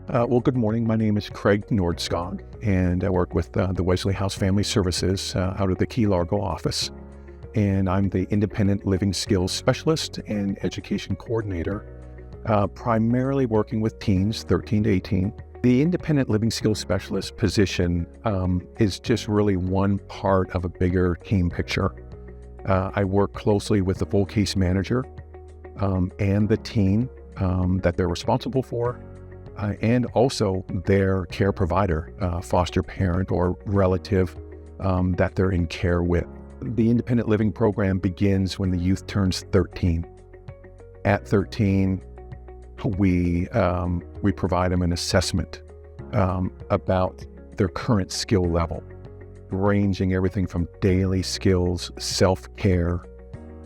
Well, good morning. My name is Craig Nordskog, and I work with the Wesley House Family Services out of the Key Largo office. And I'm the Independent Living Skills Specialist and Education Coordinator, primarily working with teens 13 to 18. The Independent Living Skills Specialist position is just really one part of a bigger team picture. I work closely with the full case manager and the teen that they're responsible for. And also their care provider, foster parent or relative that they're in care with. The independent living program begins when the youth turns 13. At 13, we provide them an assessment about their current skill level, ranging everything from daily skills, self-care,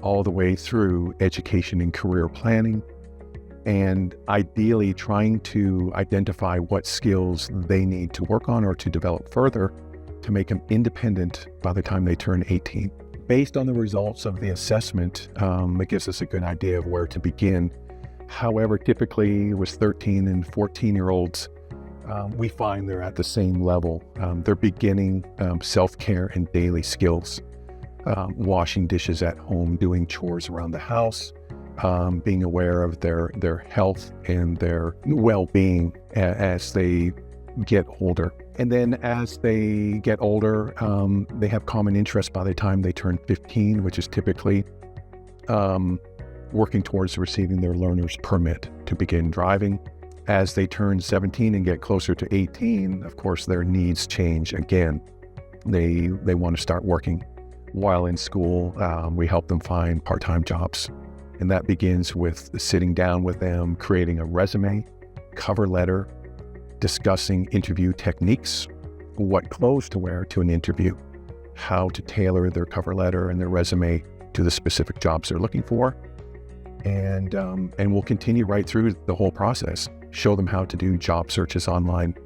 all the way through education and career planning, and ideally trying to identify what skills they need to work on or to develop further to make them independent by the time they turn 18. Based on the results of the assessment, it gives us a good idea of where to begin. However, typically with 13 and 14-year-olds, we find they're at the same level. They're beginning self-care and daily skills, washing dishes at home, doing chores around the house, being aware of their health and their well-being as they get older. And then as they get older, they have common interests by the time they turn 15, which is typically working towards receiving their learner's permit to begin driving. As they turn 17 and get closer to 18, of course, their needs change again. They want to start working. While in school, we help them find part-time jobs. And that begins with sitting down with them, creating a resume, cover letter, discussing interview techniques, what clothes to wear to an interview, how to tailor their cover letter and their resume to the specific jobs they're looking for. And we'll continue right through the whole process, show them how to do job searches online,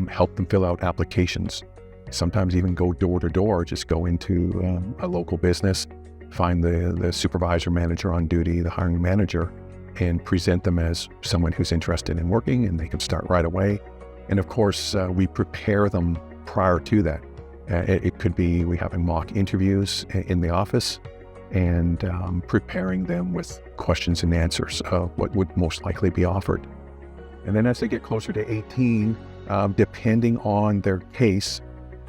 help them fill out applications, sometimes even go door to door, just go into a local business, find the supervisor, manager on duty, the hiring manager, and present them as someone who's interested in working, and they can start right away. And of course, we prepare them prior to that. It could be we having mock interviews in the office and preparing them with questions and answers of what would most likely be offered. And then as they get closer to 18, depending on their case,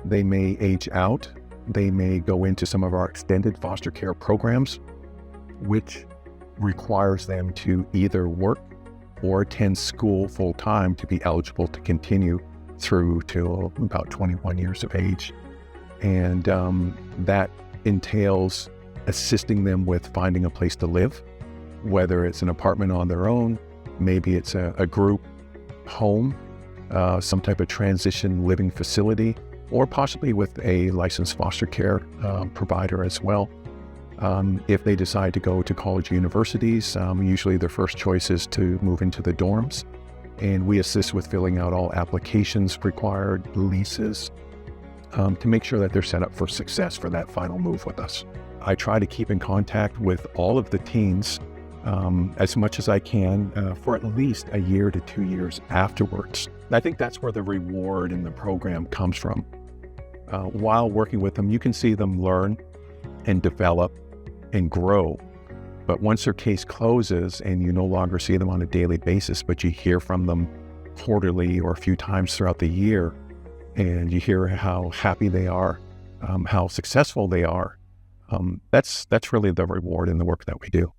they may age out. They may go into some of our extended foster care programs, which requires them to either work or attend school full-time to be eligible to continue through till about 21 years of age. And that entails assisting them with finding a place to live, whether it's an apartment on their own, maybe it's a group home, some type of transition living facility, or possibly with a licensed foster care provider as well. If they decide to go to college or universities, usually their first choice is to move into the dorms, and we assist with filling out all applications required, leases, to make sure that they're set up for success for that final move with us. I try to keep in contact with all of the teens as much as I can for at least a year to 2 years afterwards. I think that's where the reward in the program comes from. While working with them, you can see them learn and develop and grow. But once their case closes and you no longer see them on a daily basis, but you hear from them quarterly or a few times throughout the year, and you hear how happy they are, how successful they are, that's really the reward in the work that we do.